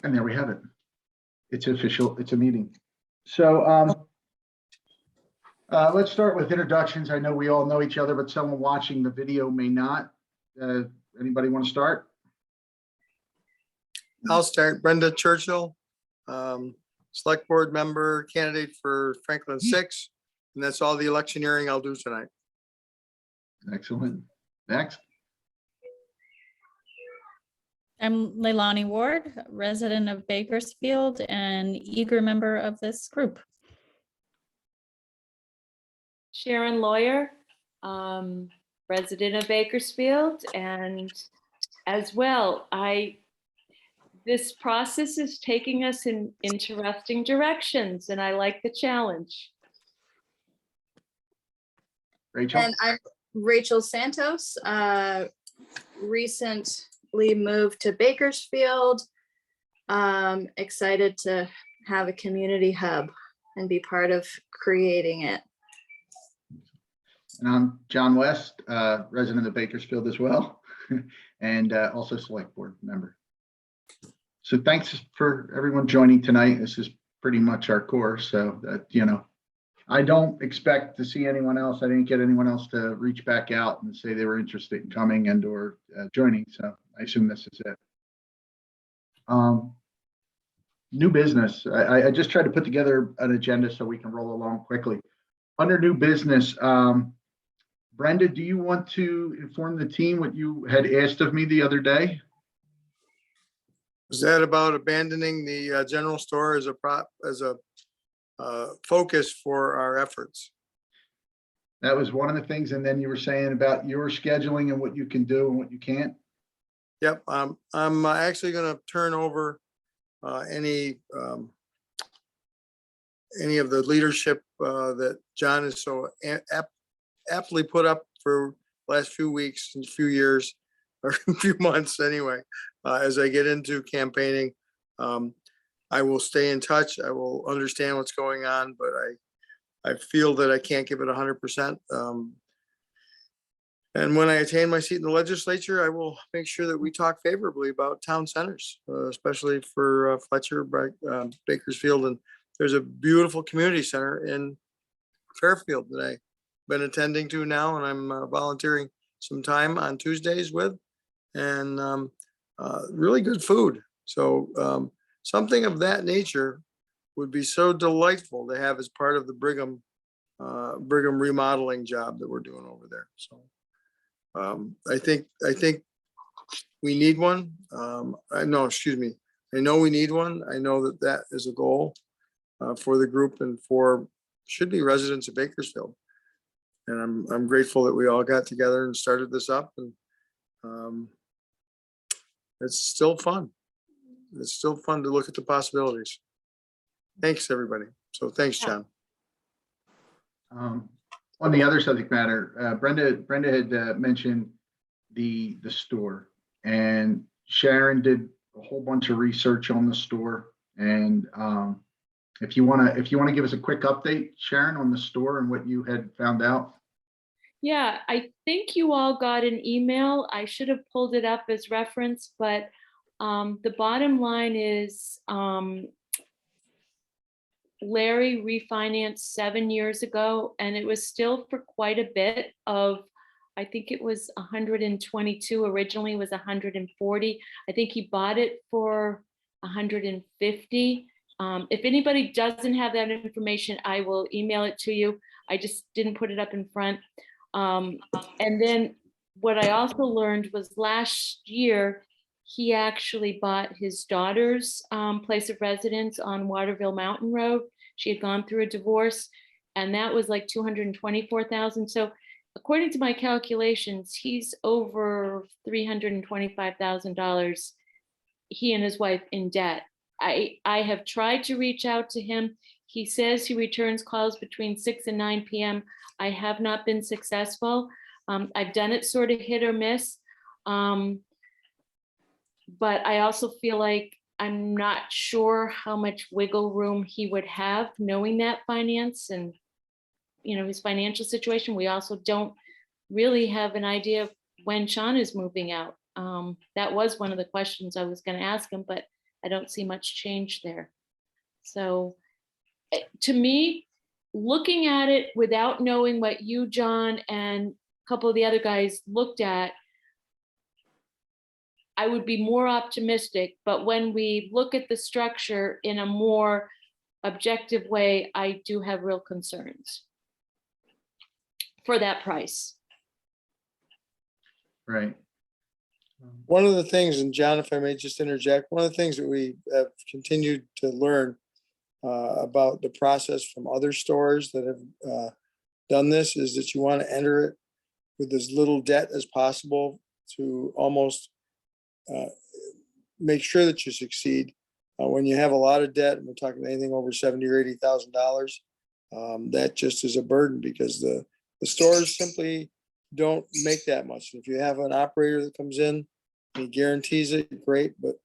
And there we have it. It's official. It's a meeting. So let's start with introductions. I know we all know each other, but someone watching the video may not. Anybody want to start? I'll start. Brenda Churchill, select board member, candidate for Franklin 6. And that's all the electioneering I'll do tonight. Excellent. Next. I'm Leilani Ward, resident of Bakersfield and eager member of this group. Sharon Lawyer, resident of Bakersfield, and as well, this process is taking us in interesting directions, and I like the challenge. Rachel. And I'm Rachel Santos, recently moved to Bakersfield. Excited to have a community hub and be part of creating it. And I'm John West, resident of Bakersfield as well, and also select board member. So thanks for everyone joining tonight. This is pretty much our core. So that, I don't expect to see anyone else. I didn't get anyone else to reach back out and say they were interested in coming and or joining. So I assume this is it. New business. I just tried to put together an agenda so we can roll along quickly. Under new business, Brenda, do you want to inform the team what you had asked of me the other day? Was that about abandoning the general store as a focus for our efforts? That was one of the things. And then you were saying about your scheduling and what you can do and what you can't. Yep. I'm actually going to turn over any of the leadership that John is so aptly put up for the last few weeks and few years or a few months anyway. As I get into campaigning, I will stay in touch. I will understand what's going on, but I feel that I can't give it 100%. And when I attain my seat in the legislature, I will make sure that we talk favorably about town centers, especially for Fletcher, Bakersfield. And there's a beautiful community center in Fairfield that I've been attending to now, and I'm volunteering some time on Tuesdays with, and really good food. So something of that nature would be so delightful to have as part of the Brigham remodeling job that we're doing over there. So I think we need one. I know we need one. I know that is a goal for the group and for should be residents of Bakersfield. And I'm grateful that we all got together and started this up, and it's still fun. It's still fun to look at the possibilities. Thanks, everybody. So thanks, John. On the other subject matter, Brenda had mentioned the store, and Sharon did a whole bunch of research on the store. And if you want to give us a quick update, Sharon, on the store and what you had found out. Yeah, I think you all got an email. I should have pulled it up as reference, but the bottom line is Larry refinanced 7 years ago, and it was still for quite a bit of, I think it was 122, originally it was 140. I think he bought it for 150. If anybody doesn't have that information, I will email it to you. I just didn't put it up in front. And then what I also learned was last year, he actually bought his daughter's place of residence on Waterville Mountain Road. She had gone through a divorce, and that was like $224,000. So according to my calculations, he's over $325,000, he and his wife, in debt. I have tried to reach out to him. He says he returns calls between 6 and 9 p.m. I have not been successful. I've done it sort of hit or miss. But I also feel like I'm not sure how much wiggle room he would have knowing that finance and, his financial situation. We also don't really have an idea of when Sean is moving out. That was one of the questions I was going to ask him, but I don't see much change there. So to me, looking at it without knowing what you, John, and a couple of the other guys looked at, I would be more optimistic, but when we look at the structure in a more objective way, I do have real concerns for that price. Right. One of the things, and John, if I may just interject, one of the things that we have continued to learn about the process from other stores that have done this is that you want to enter it with as little debt as possible to almost make sure that you succeed. When you have a lot of debt, and we're talking anything over $70,000 or $80,000, that just is a burden because the stores simply don't make that much. If you have an operator that comes in and he guarantees it, great, but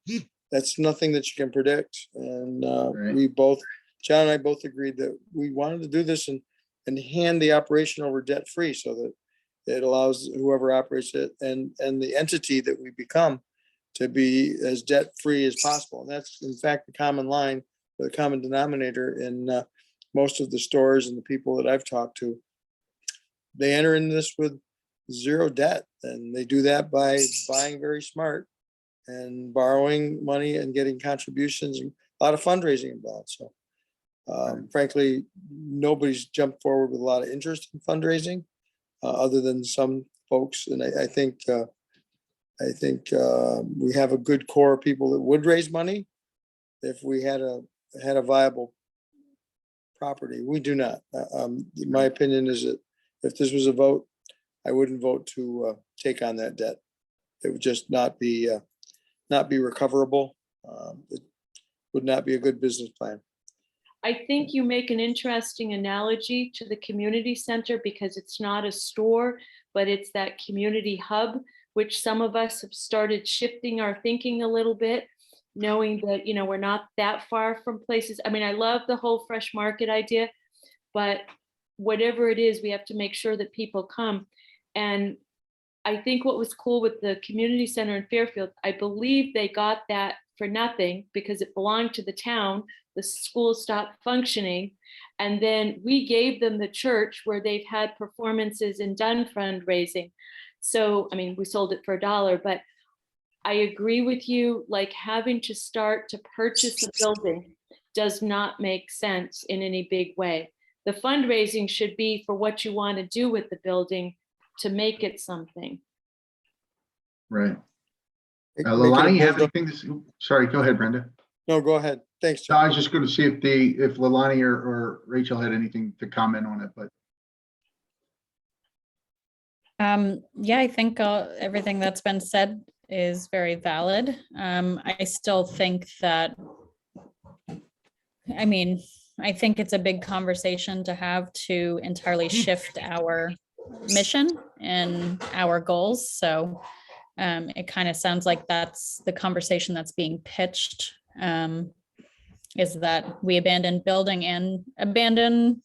that's nothing that you can predict. And Right. we both, John and I both agreed that we wanted to do this and hand the operation over debt free so that it allows whoever operates it and the entity that we become to be as debt free as possible. And that's in fact the common line, the common denominator in most of the stores and the people that I've talked to. They enter in this with zero debt, and they do that by buying very smart and borrowing money and getting contributions and a lot of fundraising involved. So frankly, nobody's jumped forward with a lot of interest in fundraising other than some folks. And I think we have a good core of people that would raise money if we had a viable property. We do not. My opinion is that if this was a vote, I wouldn't vote to take on that debt. It would just not be recoverable. It would not be a good business plan. I think you make an interesting analogy to the community center because it's not a store, but it's that community hub, which some of us have started shifting our thinking a little bit, knowing that, you know, we're not that far from places. I mean, I love the whole fresh market idea, but whatever it is, we have to make sure that people come. And I think what was cool with the community center in Fairfield, I believe they got that for nothing because it belonged to the town. The school stopped functioning. And then we gave them the church where they've had performances and done fundraising. So, I mean, we sold it for $1, but I agree with you, like having to start to purchase a building does not make sense in any big way. The fundraising should be for what you want to do with the building to make it something. Right. Make it Leilani, you a have bold- anything to say? Sorry, go ahead, Brenda. No, go ahead. Thanks, So I John. was just going to see if Leilani or Rachel had anything to comment on it, but Yeah, I think everything that's been said is very valid. I still think that, I mean, I think it's a big conversation to have to entirely shift our mission and our goals. So it kind of sounds like that's the conversation that's being pitched, is that we abandon building and abandon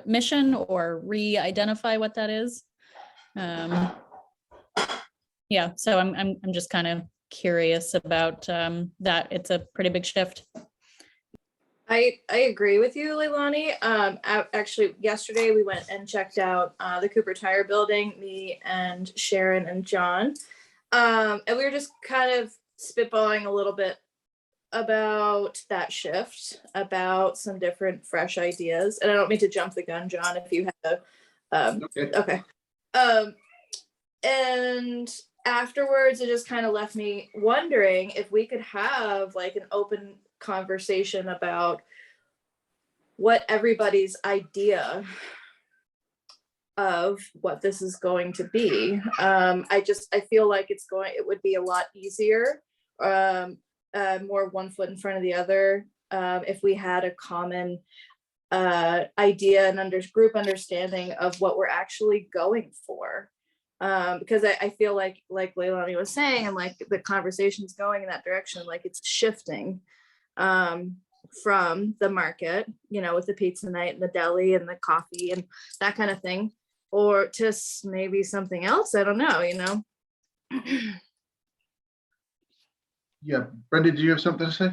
mission or re-identify what that is. Yeah, so I'm just kind of curious about that. It's a pretty big shift. I agree with you, Leilani. Actually, yesterday we went and checked out the Cooper Tire building, me and Sharon and John. And we were just kind of spitballing a little bit about that shift, about some different fresh ideas. And I don't mean to jump the gun, John, if you have okay. okay. And afterwards, it just kind of left me wondering if we could have like an open conversation about what everybody's idea of what this is going to be. I feel like it would be a lot easier, more one foot in front of the other, if we had a common idea and group understanding of what we're actually going for. Because I feel like Leilani was saying, and like the conversation's going in that direction, like it's shifting from the market, with the pizza night and the deli and the coffee and that kind of thing, or to maybe something else. I don't know, Yeah, Brenda, do you have something to say?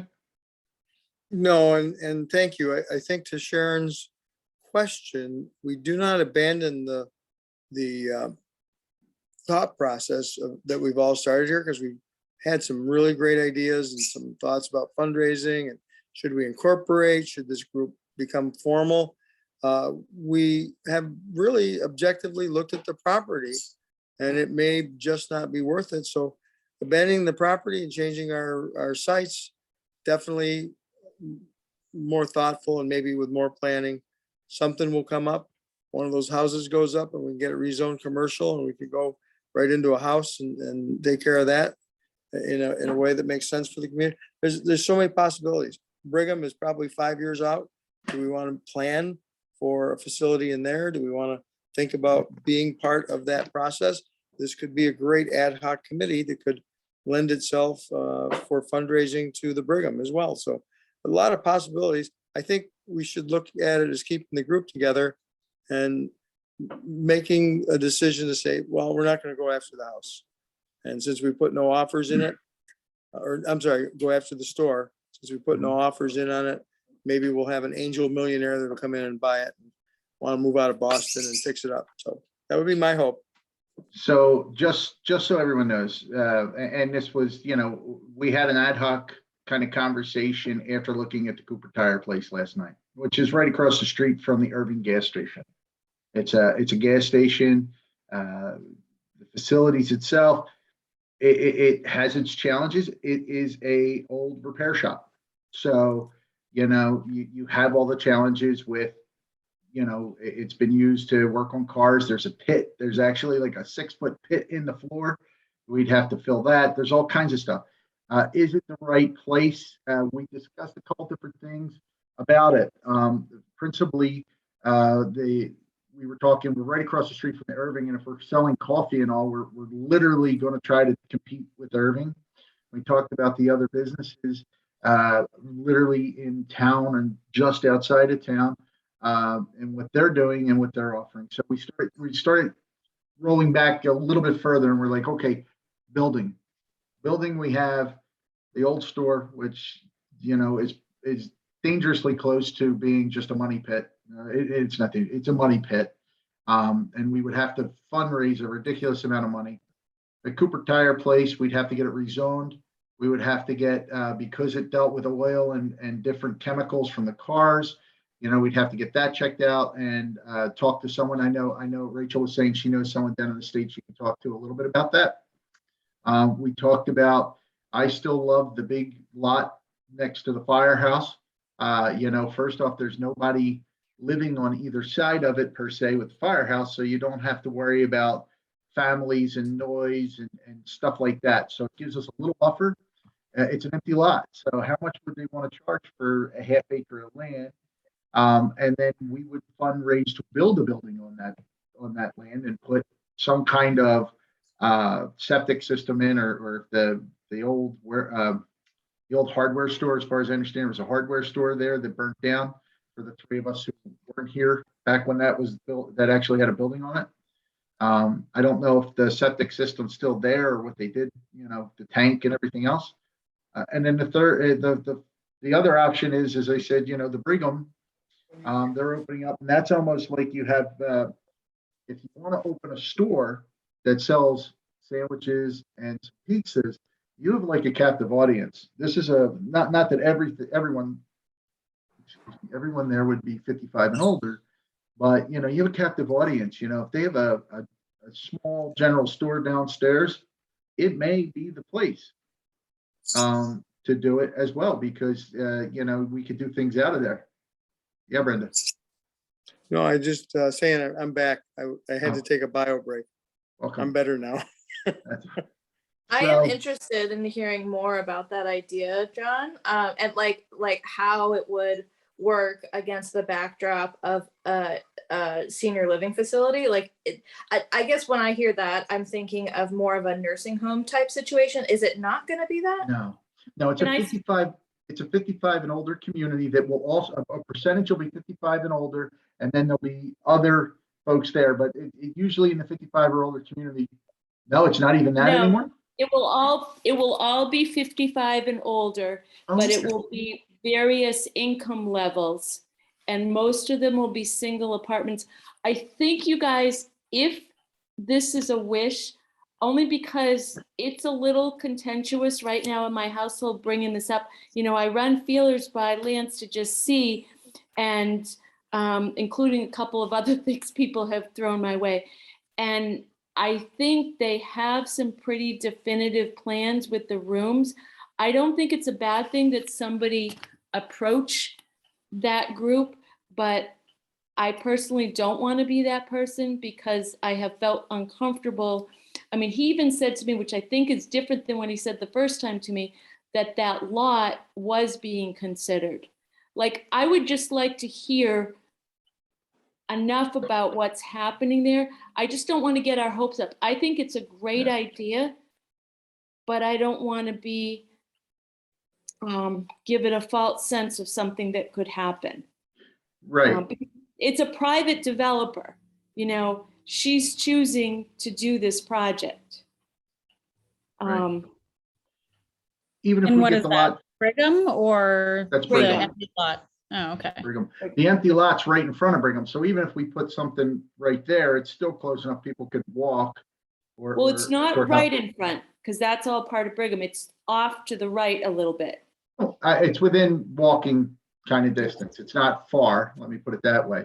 No, and thank you. I think to Sharon's question, we do not abandon the thought process that we've all started here, because we had some really great ideas and some thoughts about fundraising and should we incorporate, should this group become formal? We have really objectively looked at the property and it may just not be worth it. So abandoning the property and changing our sites, definitely more thoughtful and maybe with more planning, something will come up. One of those houses goes up and we can get it rezoned commercial and we could go right into a house and take care of that in a way that makes sense for the community. There's so many possibilities. Brigham is probably 5 years out. Do we want to plan for a facility in there? Do we want to think about being part of that process? This could be a great ad hoc committee that could lend itself for fundraising to the Brigham as well. So a lot of possibilities. I think we should look at it as keeping the group together and making a decision to say, well, we're not going to go after the house. And since we put no offers in it, or I'm sorry, go after the store, since we put no offers in on it, maybe we'll have an angel millionaire that'll come in and buy it and want to move out of Boston and fix it up. So that would be my hope. So just so everyone knows, and this was, we had an ad hoc kind of conversation after looking at the Cooper Tire place last night, which is right across the street from the Irving gas station. It's a gas station. The facilities itself, it has its challenges. It is a old repair shop. So, you have all the challenges with, it's been used to work on cars. There's a pit. There's actually like a 6-foot pit in the floor. We'd have to fill that. There's all kinds of stuff. Is it the right place? We discussed a couple different things about it. Principally, we were talking, we're right across the street from the Irving, and if we're selling coffee and all, we're literally going to try to compete with Irving. We talked about the other businesses literally in town and just outside of town, and what they're doing and what they're offering. So we started rolling back a little bit further, and we're like, okay, building. We have the old store, which is dangerously close to being just a money pit. It's nothing. It's a money pit, and we would have to fundraise a ridiculous amount of money. The Cooper Tire place, we'd have to get it rezoned. We would have to get, because it dealt with oil and different chemicals from the cars, we'd have to get that checked out and talk to someone. I know Rachel was saying she knows someone down in the state she can talk to a little bit about that. We talked about, I still love the big lot next to the firehouse. First off, there's nobody living on either side of it per se with the firehouse, so you don't have to worry about families and noise and stuff like that. So it gives us a little buffer. It's an empty lot. So how much would they want to charge for a half acre of land? And then we would fundraise to build a building on that land and put some kind of septic system in, or the old hardware store, as far as I understand, was a hardware store there that burnt down for the three of us who weren't here back when that was built, that actually had a building on it. I don't know if the septic system's still there or what they did, the tank and everything else. And then the other option is, as I said, the Brigham, they're opening up, and that's almost like you have, if you want to open a store that sells sandwiches and pizzas, you have like a captive audience. This is not that everyone there would be 55 and older, but you have a captive audience. If they have a small general store downstairs, it may be the place to do it as well, because we could do things out of there. Yeah, Brenda. No, I just saying I'm back. I had to take a bio break. Welcome. I'm better now. I am interested in hearing more about that idea, John, and like how it would work against the backdrop of a senior living facility. I guess when I hear that, I'm thinking of more of a nursing home type situation. Is it not going to be that? No, it's a 55. It's a 55 and older community that will also, a percentage will be 55 and older, and then there'll be other folks there. But it usually in the 55 or older community, no, it's not even that anymore. It will all be 55 and older, but it will be various income levels, and most of them will be single apartments. I think you guys, if this is a wish, only because it's a little contentious right now in my household bringing this up. You know, I run feelers by Lance to just see, and including a couple of other things people have thrown my way. And I think they have some pretty definitive plans with the rooms. I don't think it's a bad thing that somebody approach that group, but I personally don't want to be that person because I have felt uncomfortable. I mean, he even said to me, which I think is different than when he said the first time to me, that that lot was being considered. Like, I would just like to hear enough about what's happening there. I just don't want to get our hopes up. I think it's a great idea, but I don't want to be, give it a false sense of something that could happen. Right. It's a private developer, you know, she's choosing to do this project. Right. Even if And we what get is the that, lot, Brigham or that's the Brigham. empty lot? Oh, okay. Brigham. The empty lot's right in front of Brigham. So even if we put something right there, it's still close enough people could walk. Or Well, it's or not not. right in front, because that's all part of Brigham. It's off to the right a little bit. It's within walking kind of distance. It's not far. Let me put it that way.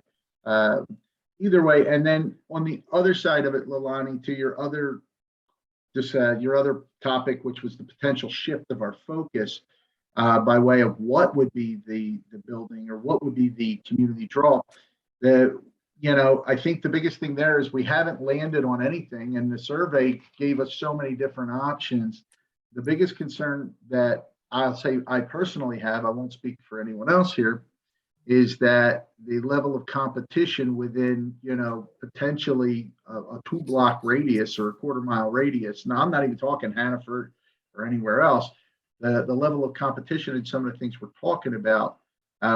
Either way, and then on the other side of it, Leilani, to your other topic, which was the potential shift of our focus by way of what would be the building or what would be the community draw. I think the biggest thing there is we haven't landed on anything, and the survey gave us so many different options. The biggest concern that I'll say I personally have, I won't speak for anyone else here, is that the level of competition within, potentially a 2-block radius or a quarter-mile radius. Now, I'm not even talking Hannaford or anywhere else. The level of competition and some of the things we're talking about,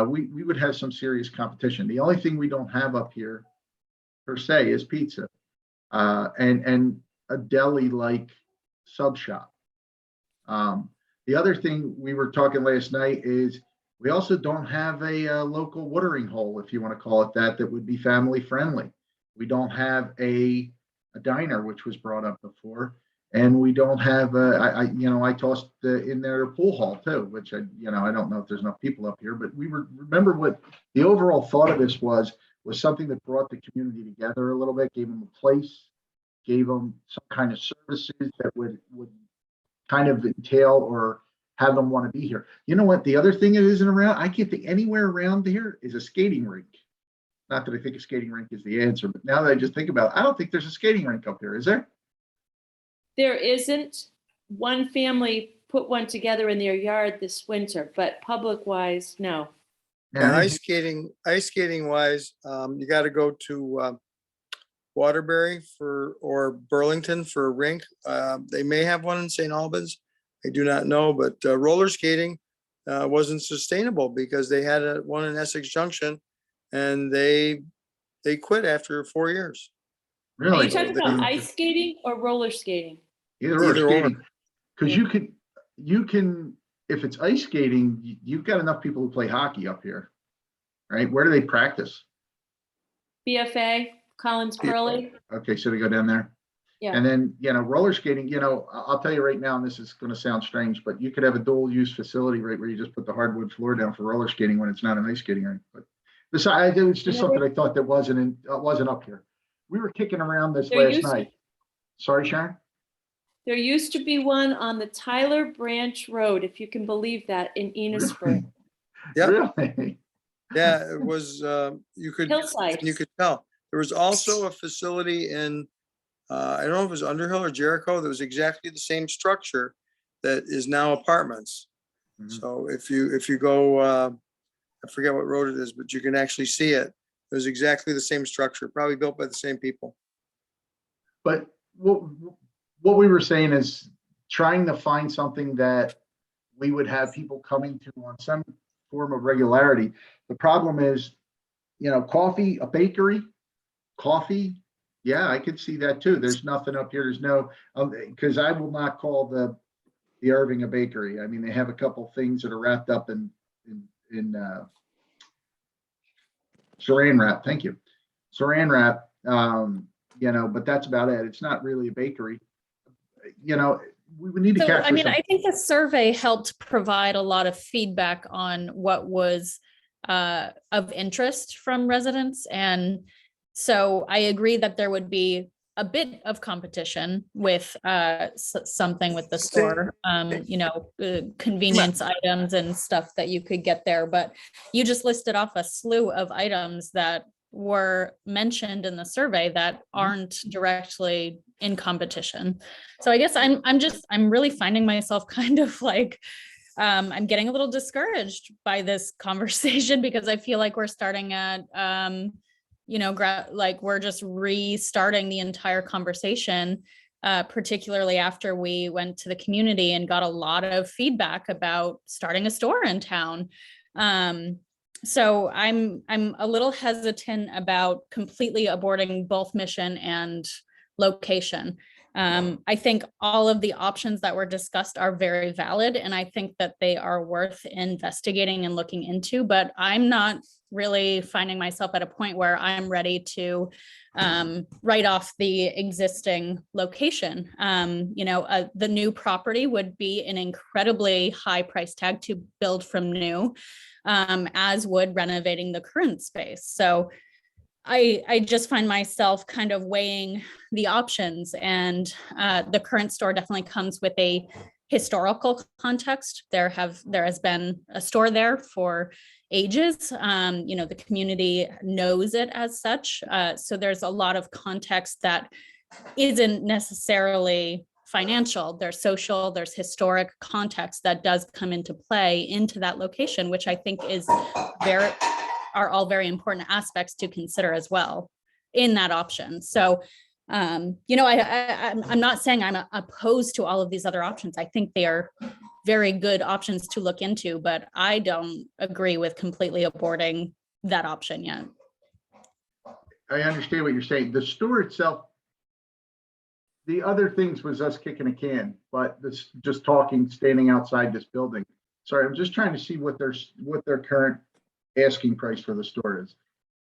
we would have some serious competition. The only thing we don't have up here per se is pizza and a deli-like sub shop. The other thing we were talking last night is we also don't have a local watering hole, if you want to call it that would be family friendly. We don't have a diner, which was brought up before, and we don't have I tossed in there a pool hall too, which I don't know if there's enough people up here, but remember what the overall thought of this was something that brought the community together a little bit, gave them a place, gave them some kind of services that would kind of entail or have them want to be here. You know what? The other thing that isn't around, I can't think anywhere around here is a skating rink. Not that I think a skating rink is the answer, but now that I just think about it, I don't think there's a skating rink up here, is there? There isn't. One family put one together in their yard this winter, but public wise, no. Yeah, ice skating wise, you got to go to Waterbury or Burlington for a rink. They may have one in St. Albans. I do not know, but roller skating wasn't sustainable because they had one in Essex Junction, and they quit after 4 years. Are Really? you talking about ice skating or roller skating? Either or skating. Because you can, if it's ice skating, you've got enough people who play hockey up here, right? Where do they practice? BFA, Collins Pearly. Okay, so they go down there. Yeah. And then, roller skating, I'll tell you right now, and this is going to sound strange, but you could have a dual use facility, right, where you just put the hardwood floor down for roller skating when it's not an ice skating rink. But besides, it was just something I thought that wasn't up here. We were kicking around this last night. Sorry, Sharon? There used to be one on the Tyler Branch Road, if you can believe that, in Enosburg. Yeah. Really? Yeah, it was, you could Hillside. tell. There was also a facility in, I don't know if it was Underhill or Jericho, that was exactly the same structure that is now apartments. Mhm. So if you go, I forget what road it is, but you can actually see it. It was exactly the same structure, probably built by the same people. But what we were saying is trying to find something that we would have people coming to on some form of regularity. The problem is, coffee, a bakery, coffee. Yeah, I could see that too. There's nothing up here. There's no, because I will not call the Irving a bakery. I mean, they have a couple things that are wrapped up in Saran wrap, thank you. Saran wrap, but that's about it. It's not really a bakery. We would need to So, capture I mean, some. I think the survey helped provide a lot of feedback on what was of interest from residents. And so I agree that there would be a bit of competition with something with the store, convenience items and stuff that you could get there. But you just listed off a slew of items that were mentioned in the survey that aren't directly in competition. So I guess I'm really finding myself kind of like, I'm getting a little discouraged by this conversation because I feel like we're starting at, like we're just restarting the entire conversation, particularly after we went to the community and got a lot of feedback about starting a store in town. So I'm a little hesitant about completely aborting both mission and location. I think all of the options that were discussed are very valid, and I think that they are worth investigating and looking into, but I'm not really finding myself at a point where I'm ready to write off the existing location. The new property would be an incredibly high price tag to build from new, as would renovating the current space. So I just find myself kind of weighing the options, and the current store definitely comes with a historical context. There has been a store there for ages. The community knows it as such. So there's a lot of context that isn't necessarily financial. There's social, there's historic context that does come into play into that location, which I think are all very important aspects to consider as well in that option. So, I'm not saying I'm opposed to all of these other options. I think they are very good options to look into, but I don't agree with completely aborting that option yet. I understand what you're saying. The store itself, the other things was us kicking a can, but this just talking, standing outside this building. Sorry, I'm just trying to see what their current asking price for the store is.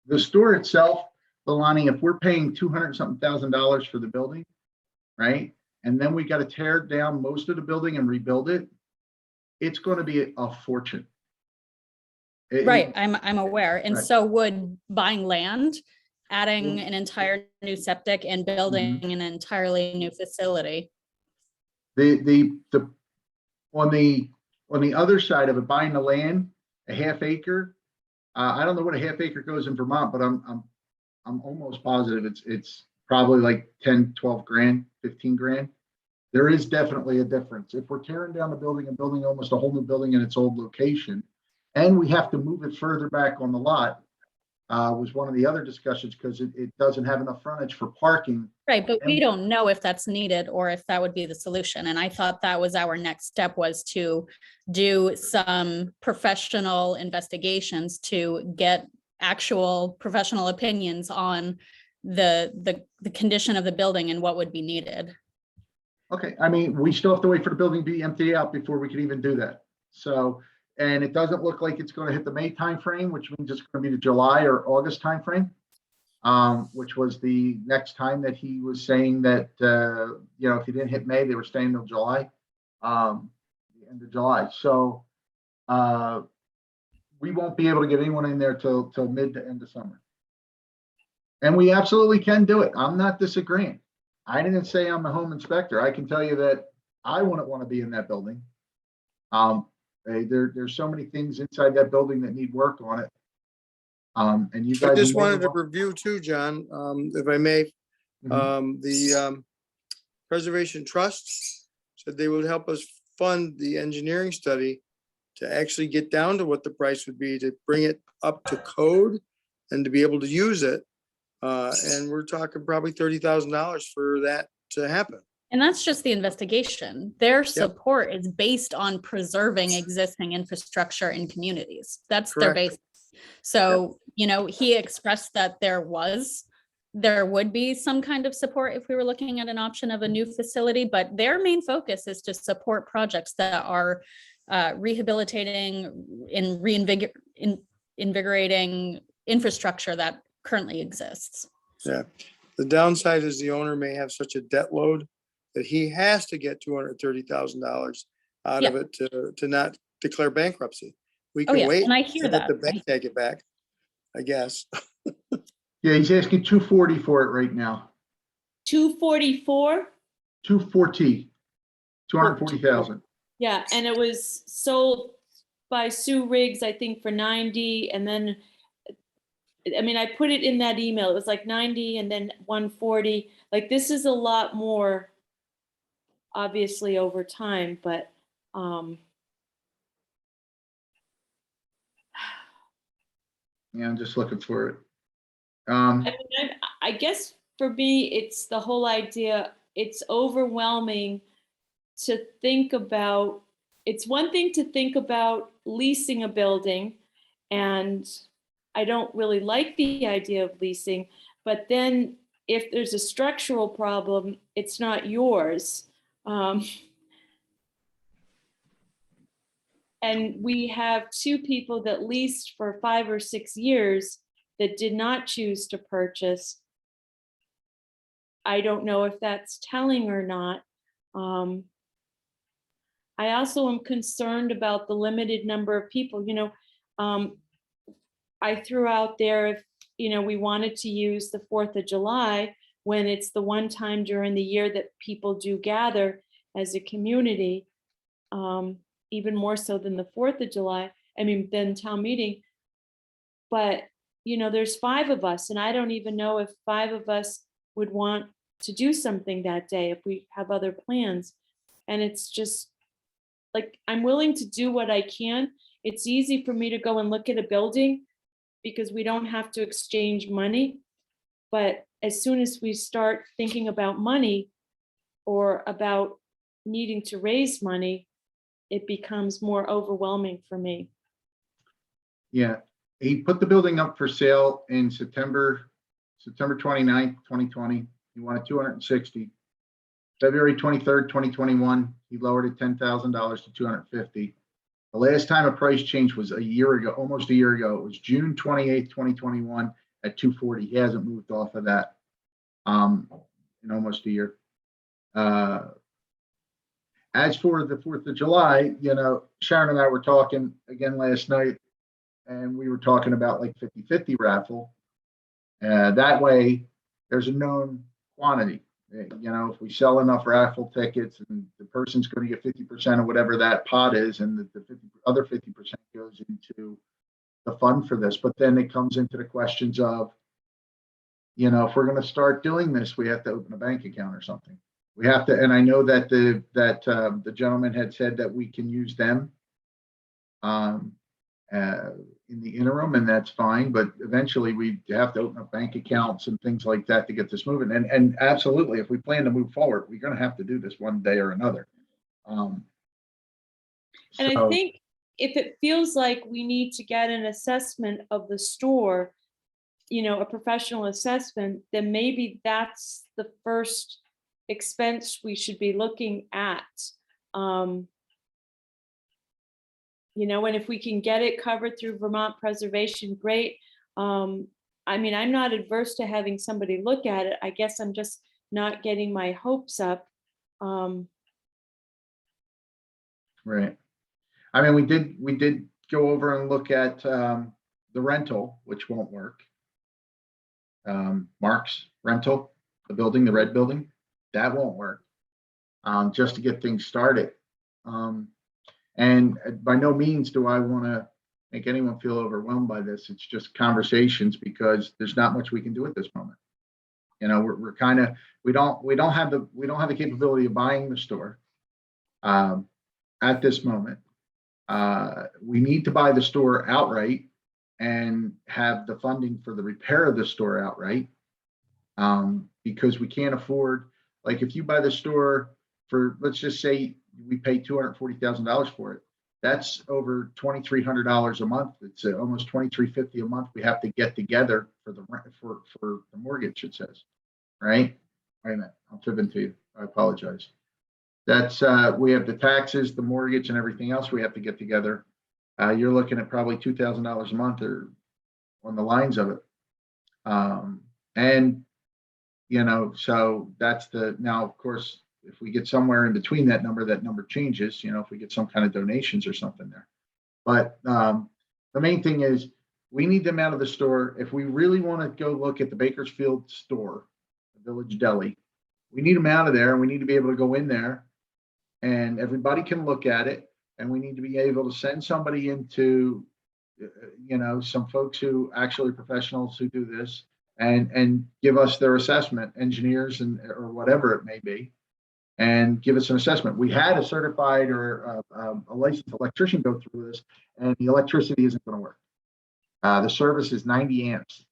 The store itself, Lonnie, if we're paying $200,000 for the building, right? And then we got to tear down most of the building and rebuild it, it's going to be a fortune. Right, I'm aware. And Right. so would buying land, adding an entire new septic and building an entirely new facility. On the other side of it, buying the land, a half acre. I don't know what a half acre goes in Vermont, but I'm almost positive it's probably like 10, 12 grand, 15 grand. There is definitely a difference. If we're tearing down the building and building almost a whole new building in its old location, and we have to move it further back on the lot, was one of the other discussions because it doesn't have enough frontage for parking. Right, but we don't know if that's needed or if that would be the solution. And I thought that was our next step, was to do some professional investigations to get actual professional opinions on the condition of the building and what would be needed. Okay, I mean, we still have to wait for the building to be emptied out before we can even do that. So, and it doesn't look like it's going to hit the May timeframe, which means it's going to be the July or August timeframe, which was the next time that he was saying that, if he didn't hit May, they were staying till July, the end of July. So we won't be able to get anyone in there till mid to end of summer. And we absolutely can do it. I'm not disagreeing. I didn't say I'm a home inspector. I can tell you that I wouldn't want to be in that building. There's so many things inside that building that need work on it. And you guys. I just wanted to review too, John, if I may. The Preservation Trust said they would help us fund the engineering study to actually get down to what the price would be to bring it up to code and to be able to use it. And we're talking probably $30,000 for that to happen. And that's just the investigation. Their support is based on preserving existing infrastructure in communities. That's their base. So, he expressed that there would be some kind of support if we were looking at an option of a new facility, but their main focus is to support projects that are rehabilitating and invigorating infrastructure that currently exists. Yeah. The downside is the owner may have such a debt load that he has to get $230,000 out of Yeah. it to not declare bankruptcy. We Oh, can yeah, wait and I hear and let that. the bank take it back, I guess. Yeah, he's asking 240 for it right now. 244? 240, 240,000. Yeah, and it was sold by Sue Riggs, I think, for 90, and then, I mean, I put it in that email. It was like 90 and then 140. Like, this is a lot more, obviously, over time, but Yeah, I'm just looking for it. I mean, I guess for me, it's the whole idea. It's overwhelming to think about. It's one thing to think about leasing a building, and I don't really like the idea of leasing, but then if there's a structural problem, it's not yours. And we have two people that leased for 5 or 6 years that did not choose to purchase. I don't know if that's telling or not. I also am concerned about the limited number of people. I threw out there if, we wanted to use the 4th of July when it's the one time during the year that people do gather as a community, even more so than the 4th of July, than town meeting. But, there's 5 of us, and I don't even know if 5 of us would want to do something that day if we have other plans. And it's just like, I'm willing to do what I can. It's easy for me to go and look at a building because we don't have to exchange money. But as soon as we start thinking about money or about needing to raise money, it becomes more overwhelming for me. Yeah, he put the building up for sale in September 29th, 2020. He wanted 260. February 23rd, 2021, he lowered it $10,000 to 250. The last time a price change was a year ago, almost a year ago. It was June 28th, 2021 at 240. He hasn't moved off of that in almost a year. As for the 4th of July, Sharon and I were talking again last night, and we were talking about like 50-50 raffle. That way, there's a known quantity. If we sell enough raffle tickets and the person's going to get 50% of whatever that pot is, and the other 50% goes into the fund for this. But then it comes into the questions of, if we're going to start doing this, we have to open a bank account or something. We have to, and I know that the gentleman had said that we can use them in the interim, and that's fine. But eventually, we have to open up bank accounts and things like that to get this moving. And absolutely, if we plan to move forward, we're going to have to do this one day or another. And I think if it feels like we need to get an assessment of the store, a professional assessment, then maybe that's the first expense we should be looking at. And if we can get it covered through Vermont Preservation, great. I'm not adverse to having somebody look at it. I guess I'm just not getting my hopes up. Right. We did go over and look at the rental, which won't work. Mark's rental, the building, the red building, that won't work. Just to get things started. And by no means do I want to make anyone feel overwhelmed by this. It's just conversations, because there's not much we can do at this moment. We're kind of, we don't have the capability of buying the store at this moment. We need to buy the store outright and have the funding for the repair of the store outright, because we can't afford, like, if you buy the store for, let's just say we pay $240,000 for it, that's over $2,300 a month. It's almost $2,350 a month we have to get together for the mortgage, it says, right? Wait a minute, I'm fibbing to you, I apologize. That's, we have the taxes, the mortgage and everything else we have to get together. You're looking at probably $2,000 a month or on the lines of it. And, you know, so that's now, of course, if we get somewhere in between that number changes, you know, if we get some kind of donations or something there. But the main thing is we need them out of the store. If we really want to go look at the Bakersfield store, the Village Deli, we need them out of there and we need to be able to go in there and everybody can look at it. And we need to be able to send somebody into, you know, some folks who actually professionals who do this and give us their assessment, engineers and or whatever it may be, and give us an assessment. We had a certified or a licensed electrician go through this, and the electricity isn't going to work. The service is 90 amps.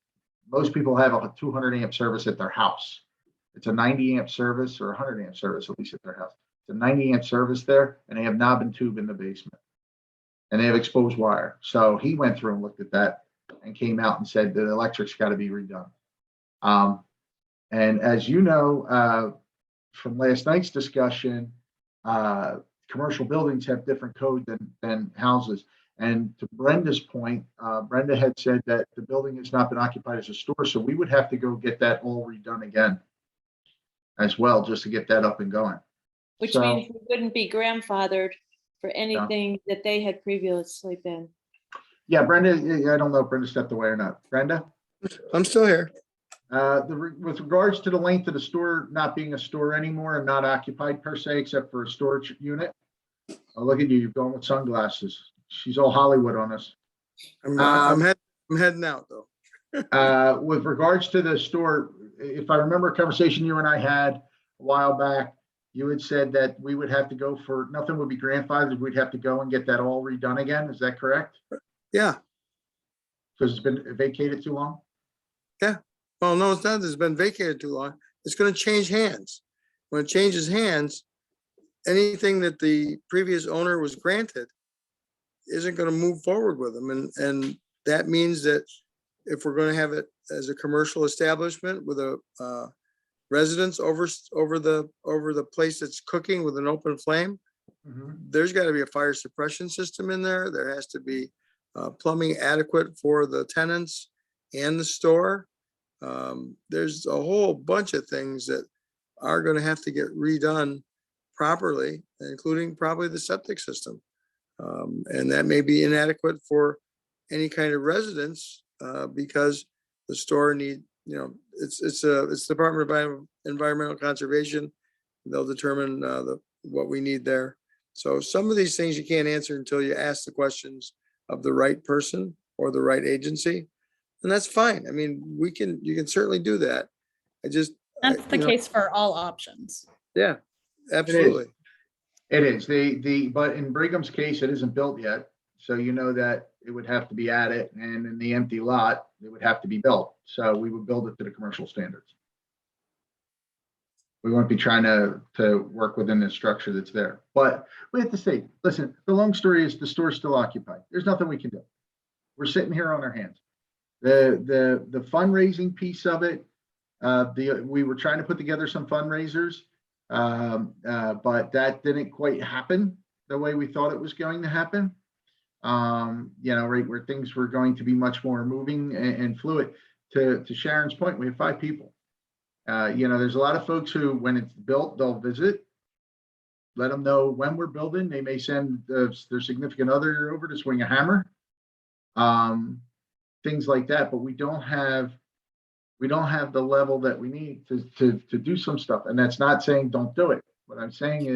Most people have a 200 amp service at their house. It's a 90 amp service or 100 amp service, at least at their house. It's a 90 amp service there, and they have knob and tube in the basement, and they have exposed wire. So he went through and looked at that and came out and said the electric's got to be redone. And as you know, from last night's discussion, commercial buildings have different code than houses. And to Brenda's point, Brenda had said that the building has not been occupied as a store, so we would have to go get that all redone again as well, just to get that up and going. Which So- means we wouldn't be grandfathered for anything that they had previously been. Yeah, Brenda, I don't know if Brenda stepped away or not. Brenda? I'm still here. With regards to the length of the store not being a store anymore and not occupied per se, except for a storage unit. Oh, look at you, you're going with sunglasses. She's all Hollywood on us. I'm heading out though. With regards to the store, if I remember a conversation you and I had a while back, you had said that we would have to go for, nothing would be grandfathered. We'd have to go and get that all redone again. Is that correct? Yeah. Because it's been vacated too long? Well, no, it's not. It's been vacated too long. It's going to change hands. When it changes hands, anything that the previous owner was granted isn't going to move forward with them. And that means that if we're going to have it as a commercial establishment with a residence over the place that's cooking with an open flame, there's got to be a fire suppression system in there. There has to be plumbing adequate for the tenants and the store. There's a whole bunch of things that are going to have to get redone properly, including probably the septic system. And that may be inadequate for any kind of residence because the store it's the Department of Environmental Conservation. They'll determine what we need there. So some of these things you can't answer until you ask the questions of the right person or the right agency. And that's fine. I mean, you can certainly do that. That's the case for all options. Yeah, absolutely. It is but in Brigham's case, it isn't built yet. So you know that it would have to be added, and in the empty lot, it would have to be built. So we would build it to the commercial standards. We won't be trying to work within the structure that's there. But we have to say, listen, the long story is the store's still occupied. There's nothing we can do. We're sitting here on our hands. The fundraising piece of it, we were trying to put together some fundraisers, but that didn't quite happen the way we thought it was going to happen. Right where things were going to be much more moving and fluid. To Sharon's point, we have 5 people. There's a lot of folks who, when it's built, they'll visit, let them know when we're building. They may send their significant other over to swing a hammer, things like that. But we don't have the level that we need to do some stuff. And that's not saying don't do it. What I'm saying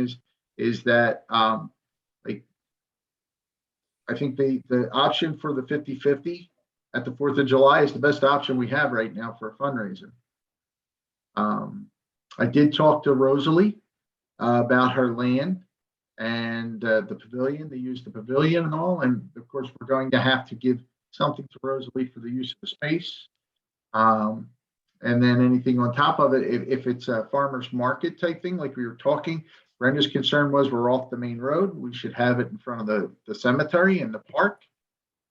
is that I think the option for the 50-50 at the 4th of July is the best option we have right now for a fundraiser. I did talk to Rosalie about her land and the pavilion. They use the pavilion and all. And of course, we're going to have to give something to Rosalie for the use of the space. And then anything on top of it, if it's a farmer's market type thing, like we were talking, Brenda's concern was we're off the main road. We should have it in front of the cemetery and the park.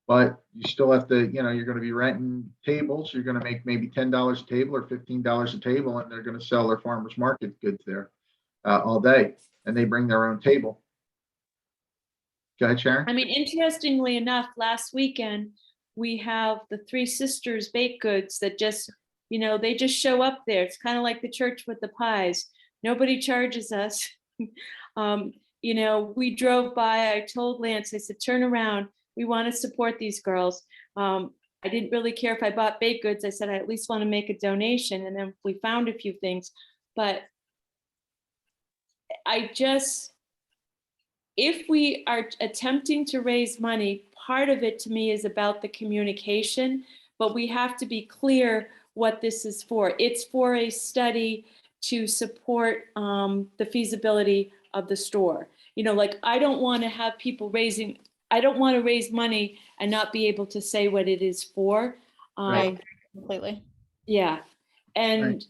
But you still have to, you're going to be renting tables. You're going to make maybe $10 a table or $15 a table, and they're going to sell their farmers market goods there. all day, and they bring their own table. Go ahead, Sharon. I mean, interestingly enough, last weekend, we have the Three Sisters Baked Goods that just, they just show up there. It's kind of like the church with the pies. Nobody charges us. We drove by, I told Lance, I said, turn around. We want to support these girls. I didn't really care if I bought baked goods. I said, I at least want to make a donation. And then we found a few things, but if we are attempting to raise money, part of it to me is about the communication, but we have to be clear what this is for. It's for a study to support the feasibility of the store. I don't want to have people I don't want to raise money and not be able to say what it is for. Right. Completely. Yeah. And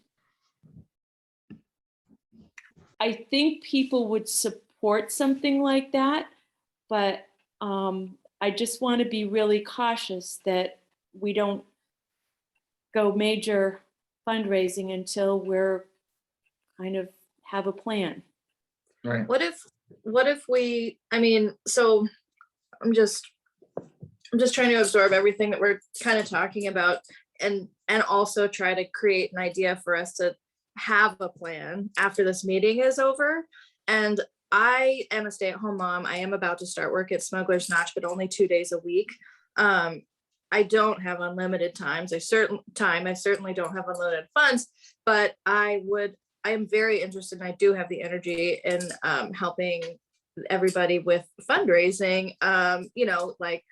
I think people would support something like that, but I just want to be really cautious that we don't go major fundraising until we're kind of have a plan. Right. What if we, so I'm just trying to absorb everything that we're kind of talking about and also try to create an idea for us to have a plan after this meeting is over. And I am a stay-at-home mom. I am about to start work at Smuggler's Notch, but only 2 days a week. I don't have unlimited times. I certainly don't have unlimited funds, but I am very interested, and I do have the energy in helping everybody with fundraising, like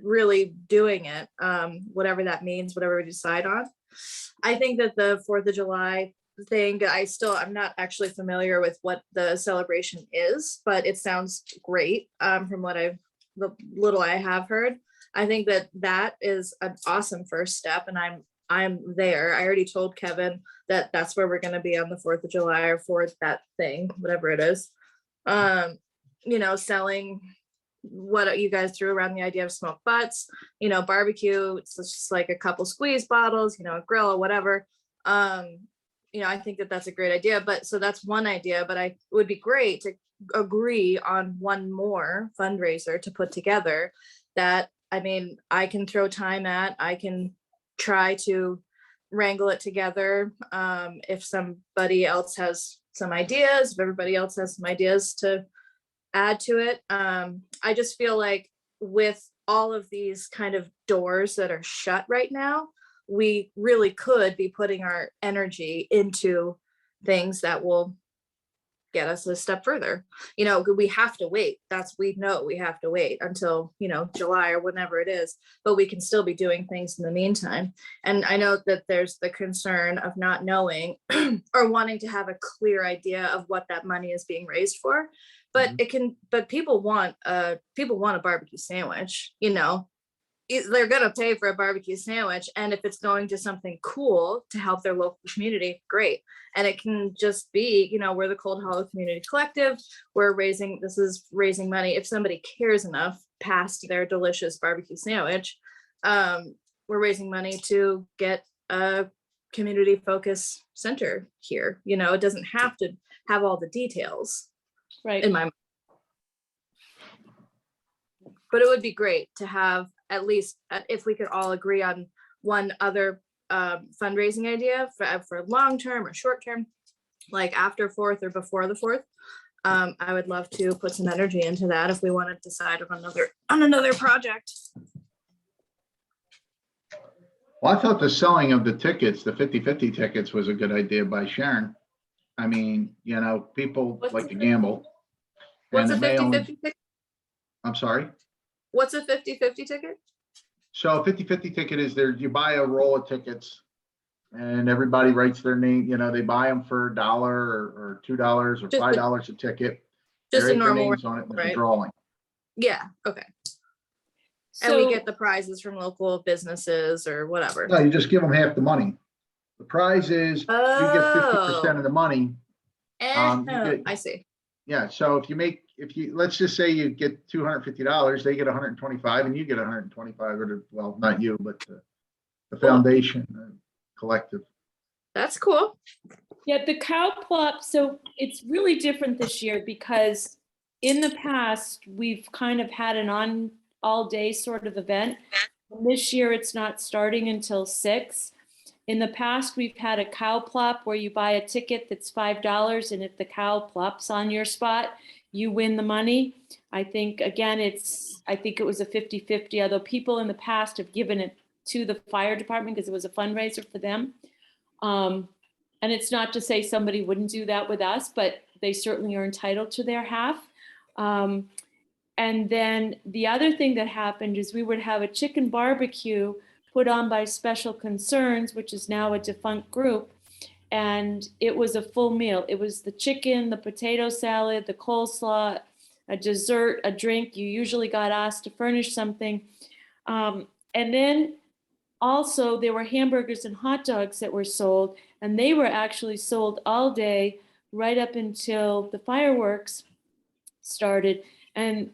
really doing it, whatever that means, whatever we decide on. I think that the 4th of July thing, I'm not actually familiar with what the celebration is, but it sounds great from the little I have heard. I think that is an awesome first step, and I'm there. I already told Kevin that that's where we're going to be on the 4th of July or for that thing, whatever it is. Selling what you guys threw around, the idea of smoked butts, barbecue. It's just like a couple squeeze bottles, a grill or whatever. I think that that's a great idea, so that's one idea, but it would be great to agree on one more fundraiser to put together that, I can throw time at, I can try to wrangle it together. If somebody else has some ideas, if everybody else has some ideas to add to it. I just feel like with all of these kind of doors that are shut right now, we really could be putting our energy into things that will get us a step further. We have to wait. We know we have to wait until, July or whenever it is, but we can still be doing things in the meantime. And I know that there's the concern of not knowing or wanting to have a clear idea of what that money is being raised for. But people want a barbecue sandwich, they're going to pay for a barbecue sandwich. And if it's going to something cool to help their local community, great. And it can just be, we're the Cold Hollow Community Collective. This is raising money. If somebody cares enough past their delicious barbecue sandwich, we're raising money to get a community focus center here. It doesn't have to have all the details. Right. In my mind. But it would be great to have at least, if we could all agree on one other fundraising idea for long-term or short-term, like after 4th or before the 4th. I would love to put some energy into that if we want to decide on another project. Well, I thought the selling of the tickets, the 50/50 tickets, was a good idea by Sharon. People What's like to the- gamble. What's and a they may 50/50 only- ticket? I'm sorry. What's a 50/50 ticket? So a 50/50 ticket is you buy a roll of tickets and everybody writes their name, they buy them for $1 or $2 or Just a- $5 a ticket. Just They a write their normal, names on it, and there's a right? drawing. Yeah, okay. And So we get the prizes from local businesses or whatever. No, you just give them half the money. The prize is you get 50% of the money. you get- I see. Yeah, so if you let's just say you get $250, they get 125 and you get 125, well, not you, but the foundation, collective. That's cool. Yeah, the cow plop, so it's really different this year because in the past, we've kind of had an on all day sort of event. And this year, it's not starting until 6. In the past, we've had a cow plop where you buy a ticket that's $5, and if the cow plops on your spot, you win the money. I think, again, I think it was a 50-50, although people in the past have given it to the fire department because it was a fundraiser for them. And it's not to say somebody wouldn't do that with us, but they certainly are entitled to their half. And then the other thing that happened is we would have a chicken barbecue put on by Special Concerns, which is now a defunct group. And it was a full meal. It was the chicken, the potato salad, the coleslaw, a dessert, a drink. You usually got asked to furnish something. And then also there were hamburgers and hot dogs that were sold, and they were actually sold all day right up until the fireworks started. And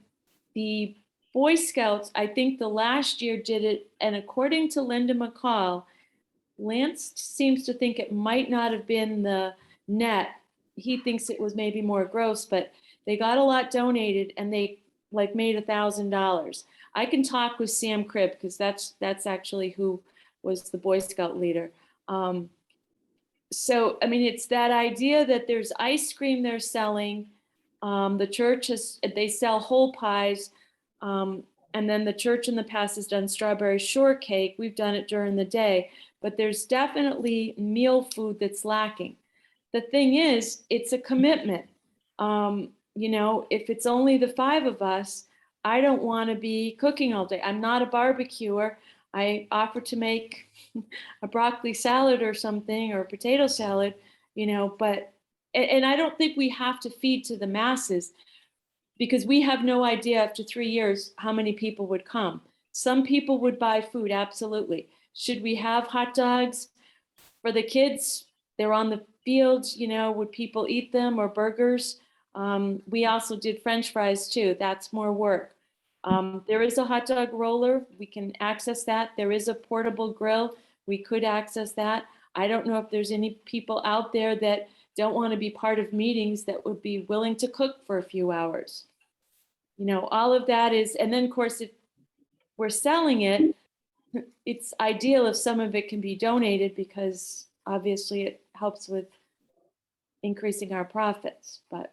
the Boy Scouts, I think the last year did it, and according to Linda McCall, Lance seems to think it might not have been the net. He thinks it was maybe more gross, but they got a lot donated and they like made $1,000. I can talk with Sam Cribb because that's actually who was the Boy Scout leader. So, I mean, it's that idea that there's ice cream they're selling. The church they sell whole pies. And then the church in the past has done strawberry shortcake. We've done it during the day, but there's definitely meal food that's lacking. The thing is, it's a commitment. You know, if it's only the 5 of us, I don't want to be cooking all day. I'm not a barbecuer. I offer to make a broccoli salad or something, or a potato salad, you know, but, and I don't think we have to feed to the masses because we have no idea after 3 years how many people would come. Some people would buy food, absolutely. Should we have hot dogs for the kids? They're on the fields, you know, would people eat them, or burgers? We also did French fries too. That's more work. There is a hot dog roller. We can access that. There is a portable grill. We could access that. I don't know if there's any people out there that don't want to be part of meetings that would be willing to cook for a few hours. You know, all of that is, and then of course, if we're selling it, it's ideal if some of it can be donated because obviously it helps with increasing our profits, but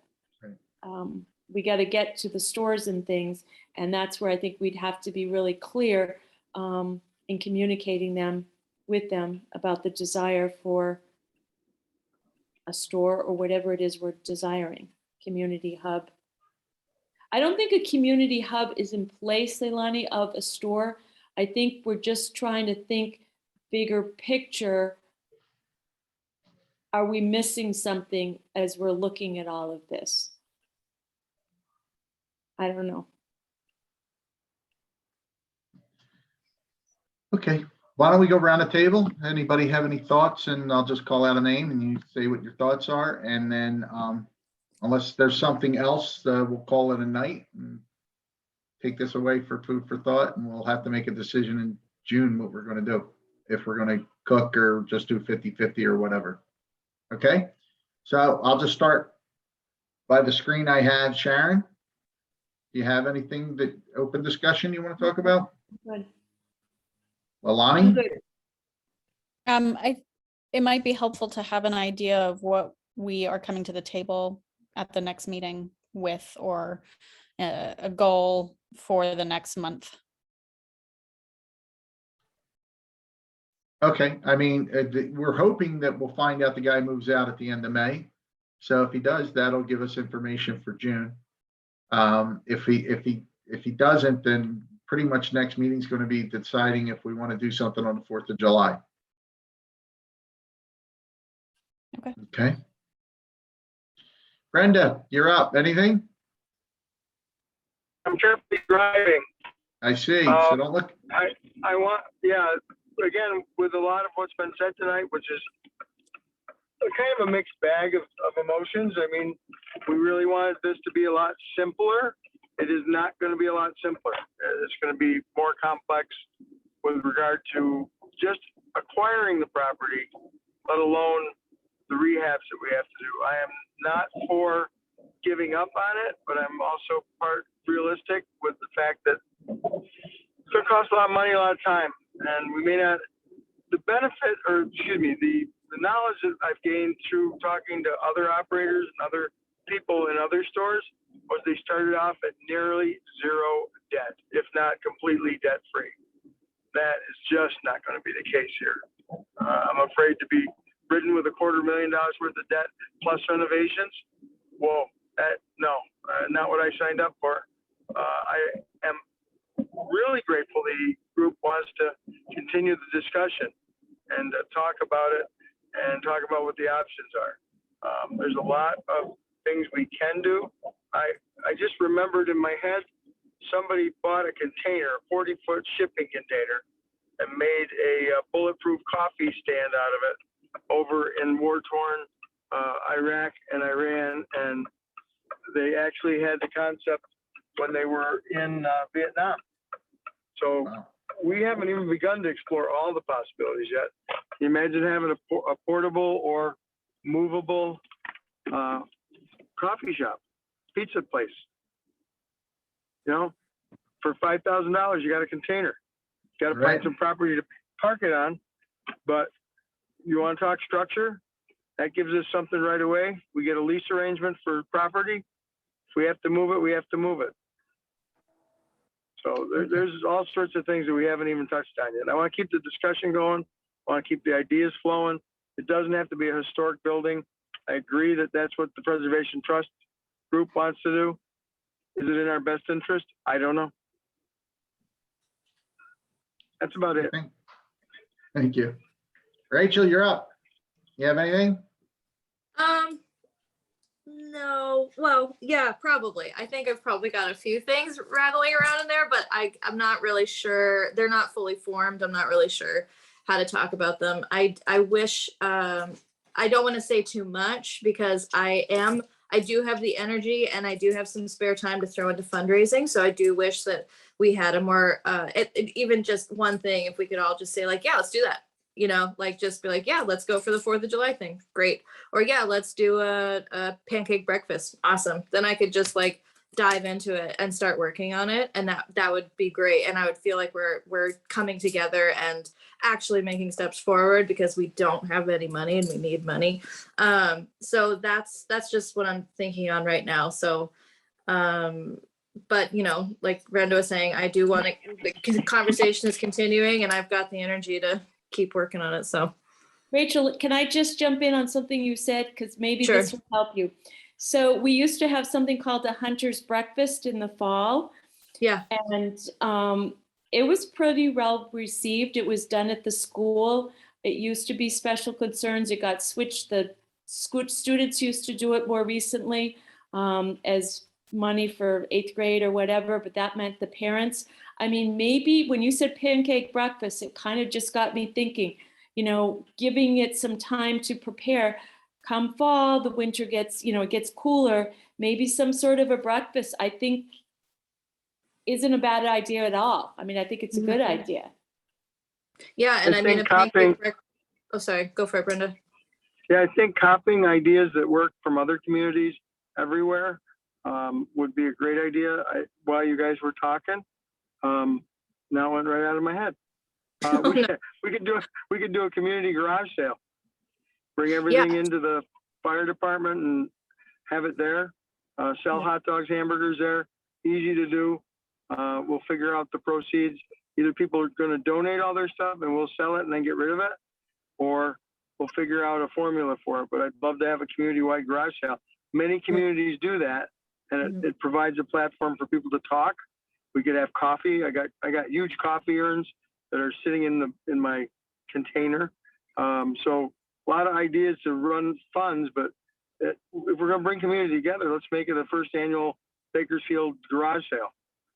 we got to get to the stores and things. And that's where I think we'd have to be really clear in communicating with them about the desire for a store or whatever it is we're desiring, community hub. I don't think a community hub is in place, Leilani, of a store. I think we're just trying to think bigger picture. Are we missing something as we're looking at all of this? I don't know. Okay, why don't we go around the table? Anybody have any thoughts? And I'll just call out a name and you say what your thoughts are. And then unless there's something else, we'll call it a night and take this away for food for thought. And we'll have to make a decision in June what we're going to do, if we're going to cook or just do 50-50 or whatever. Okay, so I'll just start by the screen I have. Sharon, do you have anything that open discussion you want to talk about? Good. Leilani? Good. It might be helpful to have an idea of what we are coming to the table at the next meeting with, or a goal for the next month. Okay, I mean, we're hoping that we'll find out the guy moves out at the end of May. So if he does, that'll give us information for June. If he doesn't, then pretty much next meeting is going to be deciding if we want to do something on the 4th of July. Okay. Brenda, you're up. Anything? I'm currently driving. I see. So don't look. I want, yeah, again, with a lot of what's been said tonight, which is kind of a mixed bag of emotions. I mean, we really wanted this to be a lot simpler. It is not going to be a lot simpler. It's going to be more complex with regard to just acquiring the property, let alone the the rehabs that we have to do. I am not for giving up on it, but I'm also part realistic with the fact that it's going to cost a lot of money, a lot of time, and we may not. The benefit, or excuse me, the knowledge that I've gained through talking to other operators and other people in other stores was they started off at nearly zero debt, if not completely debt free. That is just not going to be the case here. I'm afraid to be ridden with $250,000 worth of debt plus renovations. Whoa, not what I signed up for. I am really grateful the group wants to continue the discussion and talk about it and talk about what the options are. There's a lot of things we can do. I just remembered in my head, somebody bought a container, a 40-foot shipping container, and made a bulletproof coffee stand out of it over in war-torn Iraq and Iran. And they actually had the concept when they were in Vietnam. So Wow. we haven't even begun to explore all the possibilities yet. Can you imagine having a portable or movable coffee shop, pizza place? You know, for $5,000, you got a container. Got to Right. find some property to park it on. But you want to talk structure? That gives us something right away. We get a lease arrangement for property. If we have to move it, we have to move it. So there's all sorts of things that we haven't even touched on yet. I want to keep the discussion going. I want to keep the ideas flowing. It doesn't have to be a historic building. I agree that that's what the Preservation Trust group wants to do. Is it in our best interest? I don't know. That's about it. Thank you. Rachel, you're up. You have anything? No, well, yeah, probably. I think I've probably got a few things rattling around in there, but I'm not really sure. They're not fully formed. I'm not really sure how to talk about them. I wish, I don't want to say too much because I do have the energy and I do have some spare time to throw into fundraising. So I do wish that we had a more, even just one thing, if we could all just say like, yeah, let's do that. You know, like just be like, yeah, let's go for the 4th of July thing. Great. Or yeah, let's do a pancake breakfast. Awesome. Then I could just like dive into it and start working on it. And that would be great. And I would feel like we're coming together and actually making steps forward because we don't have any money and we need money. So that's just what I'm thinking on right now. So, but you know, like Brenda was saying, I do want to, the conversation is continuing and I've got the energy to keep working on it. So Rachel, can I just jump in on something you said? Because maybe Sure. this will help you. So we used to have something called a hunter's breakfast in the fall. yeah, And it was pretty well received. It was done at the school. It used to be special concerns. It got switched. The students used to do it more recently as money for 8th grade or whatever, but that meant the parents. I mean, maybe when you said pancake breakfast, it kind of just got me thinking, you know, giving it some time to prepare. Come fall, the winter gets, you know, it gets cooler. Maybe some sort of a breakfast, I think, isn't a bad idea at all. I mean, I think it's a good idea. yeah. And I I mean, think a pancake copying- oh, sorry, go for it, Brenda. Yeah, I think copying ideas that work from other communities everywhere would be a great idea. While you guys were talking, now it went right out of my head. We could do a community garage sale. Bring everything into the fire department and have it there. Sell hot dogs, hamburgers there. Easy to do. We'll figure out the proceeds. Either people are going to donate all their stuff and we'll sell it and then get rid of it, or we'll figure out a formula for it. But I'd love to have a community-wide garage sale. Many communities do that, and it provides a platform for people to talk. We could have coffee. I got huge coffee urns that are sitting in my container. So a lot of ideas to run funds, but if we're going to bring community together, let's make it a first annual Bakersfield garage sale,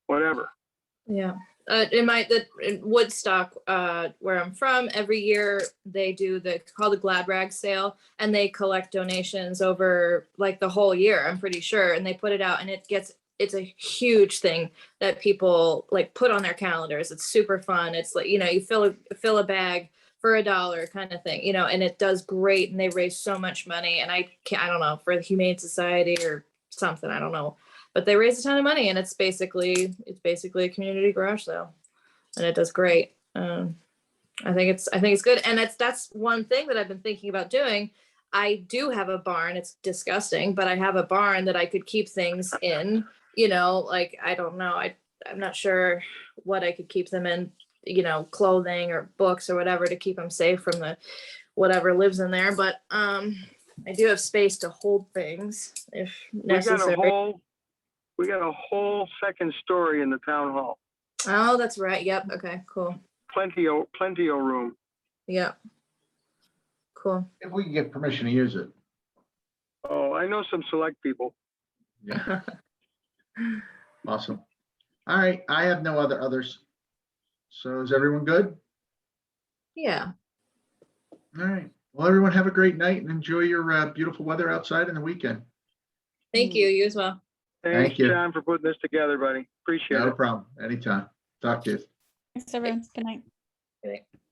whatever. Yeah. In Woodstock, where I'm from, every year they do called the Glad Rag sale, and they collect donations over like the whole year, I'm pretty sure. And they put it out and it's a huge thing that people like put on their calendars. It's super fun. It's like, you know, you fill a bag for $1 kind of thing, and it does great and they raise so much money and I don't know, for the Humane Society or something, I don't know. But they raise a ton of money and it's basically a community garage sale and it does great. I think it's good. And that's one thing that I've been thinking about doing. I do have a barn. It's disgusting, but I have a barn that I could keep things in, like, I don't know. I'm not sure what I could keep them in, clothing or books or whatever to keep them safe from the whatever lives in there. But I do have space to hold things if necessary. We got a whole second story in the town hall. Oh, that's right. Yep. Okay, cool. Plenty of room. Yep. Cool. If we can get permission to use it. Oh, I know some select people. Yeah. Awesome. All right, I have no others. So is everyone good? Yeah. All right. Well, everyone have a great night and enjoy your beautiful weather outside in the weekend. Thank you. You as well. Thanks, Thank you. John, for putting this together, buddy. Appreciate No it. problem. Anytime. Talk to you. Thanks, everyone. Good night. Good night.